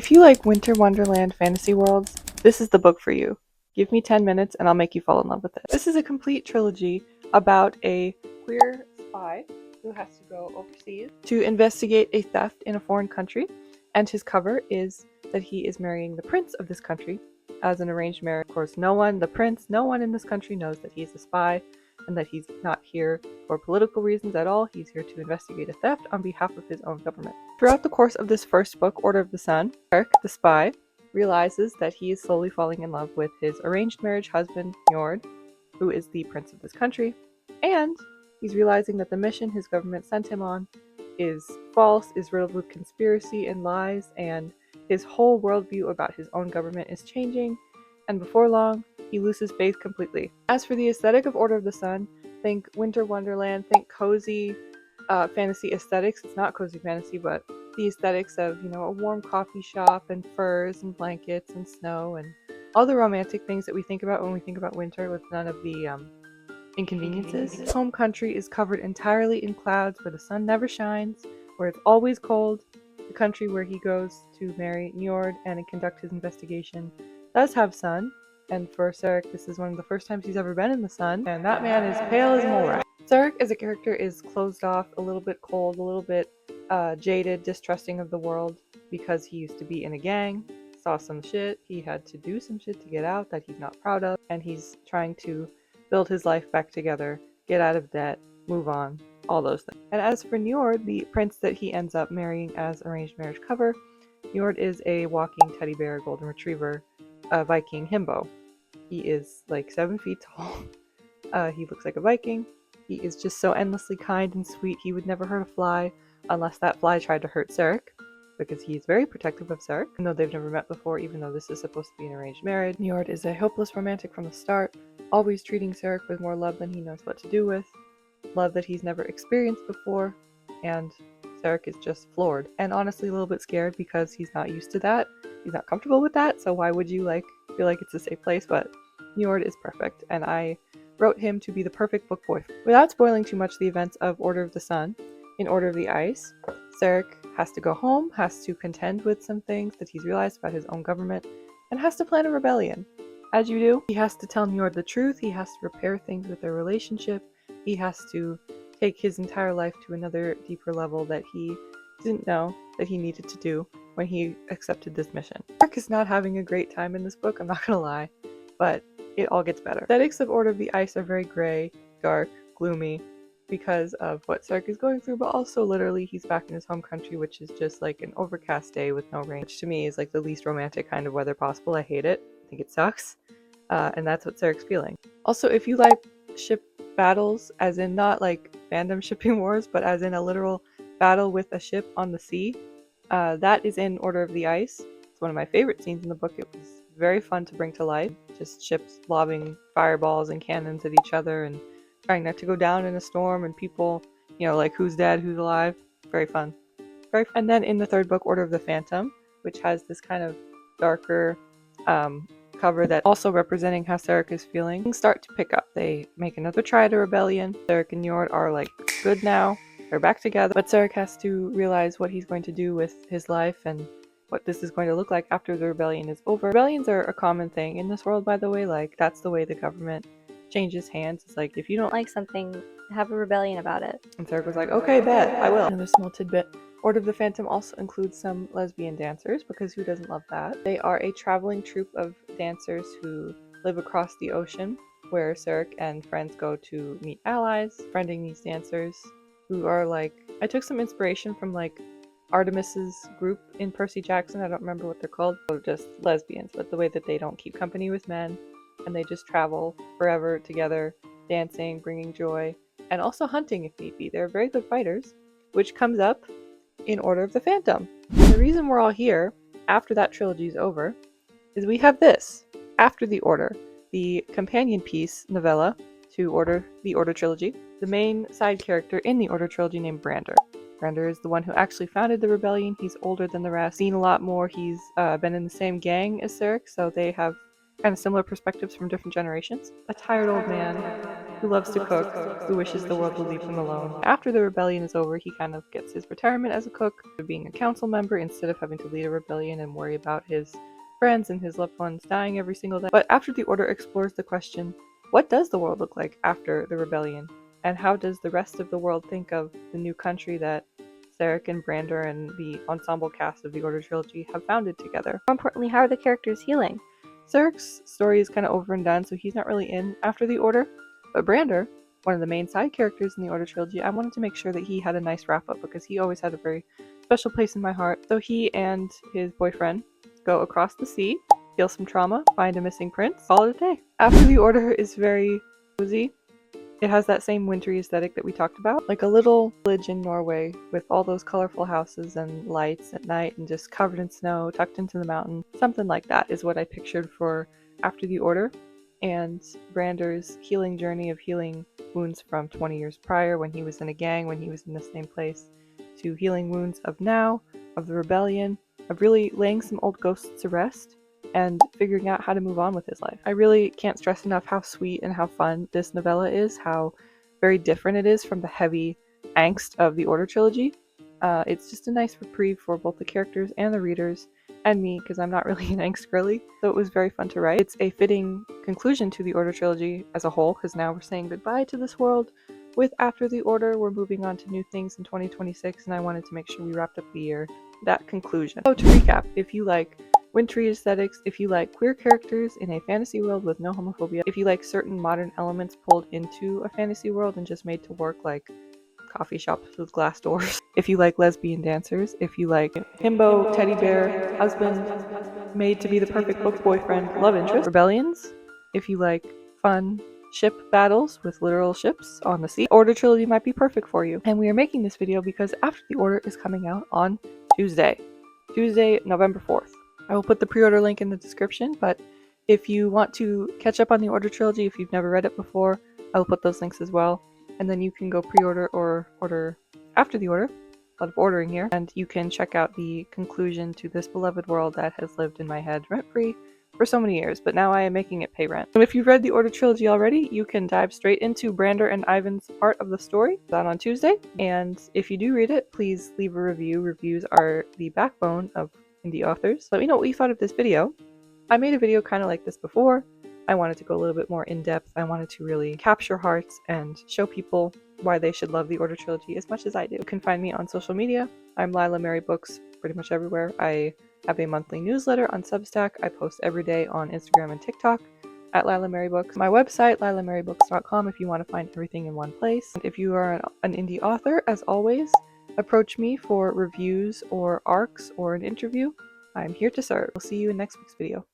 If you like Winter Wonderland fantasy worlds, this is the book for you. Give me 10 minutes and I'll make you fall in love with it. This is a complete trilogy about a queer spy who has to go overseas to investigate a theft in a foreign country, and his cover is that he is marrying the prince of this country as an arranged marriage. Of course, no one in this country knows that he's a spy and that he's not here for political reasons at all. He's here to investigate a theft on behalf of his own government. Throughout the course of this first book, Order of the Sun, Eric, the spy, realizes that he is slowly falling in love with his arranged marriage husband, Njord, who is the prince of this country, and he's realizing that the mission his government sent him on is false, is riddled with conspiracy and lies, and his whole worldview about his own government is changing, and before long, he loses faith completely. As for the aesthetic of Order of the Sun, think Winter Wonderland, think cozy fantasy aesthetics. It's not cozy fantasy, but the aesthetics of, a warm coffee shop and furs and blankets and snow and all the romantic things that we think about when we think about winter, with none of the inconveniences. His home country is covered entirely in clouds where the sun never shines, where it's always cold. The country where he goes to marry Njord and conduct his investigation does have sun, and for Sarek, this is one of the first times he's ever been in the sun, and that man is pale as a mole rat. Sarek as a character is closed off, a little bit cold, a little bit jaded, distrusting of the world, because he used to be in a gang, saw some shit, he had to do some shit to get out that he's not proud of, and he's trying to build his life back together, get out of debt, move on, all those things. And as for Njord, the prince that he ends up marrying as arranged marriage cover, Njord is a walking teddy bear golden retriever, Viking himbo. He is like 7 feet tall. He looks like a Viking. He is just so endlessly kind and sweet. He would never hurt a fly unless that fly tried to hurt Sarek, because he's very protective of Sarek, even though they've never met before, even though this is supposed to be an arranged marriage. Njord is a hopeless romantic from the start, always treating Sarek with more love than he knows what to do with, love that he's never experienced before, and Sarek is just floored, and honestly a little bit scared because he's not used to that. He's not comfortable with that, so why would you feel like it's a safe place? But Njord is perfect, and I wrote him to be the perfect book boyfriend. Without spoiling too much the events of Order of the Sun, in Order of the Ice, Sarek has to go home, has to contend with some things that he's realized about his own government, and has to plan a rebellion. As you do, he has to tell Njord the truth, he has to repair things with their relationship, he has to take his entire life to another deeper level that he didn't know that he needed to do when he accepted this mission. Sarek is not having a great time in this book, I'm not gonna lie, but it all gets better. The aesthetics of Order of the Ice are very gray, dark, gloomy, because of what Sarek is going through, but also literally he's back in his home country, which is just like an overcast day with no rain, which to me is like the least romantic kind of weather possible. I hate it. I think it sucks. And that's what Sarek's feeling. Also, if you like ship battles, as in not like fandom shipping wars, but as in a literal battle with a ship on the sea, that is in Order of the Ice. It's one of my favorite scenes in the book. It was very fun to bring to life. Just ships lobbing fireballs and cannons at each other and trying not to go down in a storm, and people, like who's dead, who's alive. Very fun. And then in the third book, Order of the Phantom, which has this kind of darker cover that also representing how Sarek is feeling, things start to pick up. They make another try at a rebellion. Sarek and Njord are like good now. They're back together, but Sarek has to realize what he's going to do with his life and what this is going to look like after the rebellion is over. Rebellions are a common thing in this world, by the way. Like, that's the way the government changes hands. It's like, if you don't like something, have a rebellion about it. And Sarek was like, okay, bet, I will. Another small tidbit. Order of the Phantom also includes some lesbian dancers, because who doesn't love that? They are a traveling troupe of dancers who live across the ocean, where Sarek and friends go to meet allies, friending these dancers, who are like, I took some inspiration from like Artemis's group in Percy Jackson. I don't remember what they're called. They're just lesbians, but the way that they don't keep company with men, and they just travel forever together, dancing, bringing joy, and also hunting if need be. They're very good fighters, which comes up in Order of the Phantom. And the reason we're all here, after that trilogy is over, is we have this, after the Order, the companion piece novella to the Order trilogy, the main side character in the Order trilogy named Brander. Brander is the one who actually founded the rebellion. He's older than the rest, seen a lot more. He's been in the same gang as Sarek, so they have kind of similar perspectives from different generations. A tired old man who loves to cook, who wishes the world would leave him alone. After the rebellion is over, he kind of gets his retirement as a cook, being a council member instead of having to lead a rebellion and worry about his friends and his loved ones dying every single day. But After the Order explores the question, what does the world look like after the rebellion? And how does the rest of the world think of the new country that Sarek and Brander and the ensemble cast of the Order Trilogy have founded together? More importantly, how are the characters healing? Sarek's story is kind of over and done, so he's not really in after the Order. But Brander, one of the main side characters in the Order Trilogy, I wanted to make sure that he had a nice wrap-up because he always had a very special place in my heart. So he and his boyfriend go across the sea, heal some trauma, find a missing prince, call it a day. After the Order is very cozy. It has that same wintry aesthetic that we talked about, like a little village in Norway with all those colorful houses and lights at night and just covered in snow, tucked into the mountain. Something like that is what I pictured for After the Order, and Brander's healing journey of healing wounds from 20 years prior when he was in a gang, when he was in the same place, to healing wounds of now, of the rebellion, of really laying some old ghosts to rest and figuring out how to move on with his life. I really can't stress enough how sweet and how fun this novella is, how very different it is from the heavy angst of the Order Trilogy. It's just a nice reprieve for both the characters and the readers, and me, because I'm not really an angst girly, so it was very fun to write. It's a fitting conclusion to the Order Trilogy as a whole, because now we're saying goodbye to this world with After the Order. We're moving on to new things in 2026, and I wanted to make sure we wrapped up the year that conclusion. So to recap, if you like wintry aesthetics, if you like queer characters in a fantasy world with no homophobia, if you like certain modern elements pulled into a fantasy world and just made to work, like coffee shops with glass doors, if you like lesbian dancers, if you like himbo, teddy bear, husband, made to be the perfect book boyfriend, love interest, rebellions, if you like fun ship battles with literal ships on the sea, Order Trilogy might be perfect for you. And we are making this video because After the Order is coming out on Tuesday, November 4th. I will put the pre-order link in the description, but if you want to catch up on the Order Trilogy, if you've never read it before, I will put those links as well. And then you can go pre-order or order After the Order. A lot of ordering here. And you can check out the conclusion to this beloved world that has lived in my head rent-free for so many years, but now I am making it pay rent. And if you've read the Order Trilogy already, you can dive straight into Brander and Ivan's part of the story on Tuesday. And if you do read it, please leave a review. Reviews are the backbone of indie authors. Let me know what you thought of this video. I made a video kind of like this before. I wanted to go a little bit more in depth. I wanted to really capture hearts and show people why they should love the Order Trilogy as much as I do. You can find me on social media. I'm Lila Mary Books pretty much everywhere. I have a monthly newsletter on Substack. I post every day on Instagram and TikTok at Lila Mary Books. My website, lilamarybooks.com, if you want to find everything in one place. And if you are an indie author, as always, approach me for reviews or arcs or an interview. I'm here to serve. We'll see you in next week's video.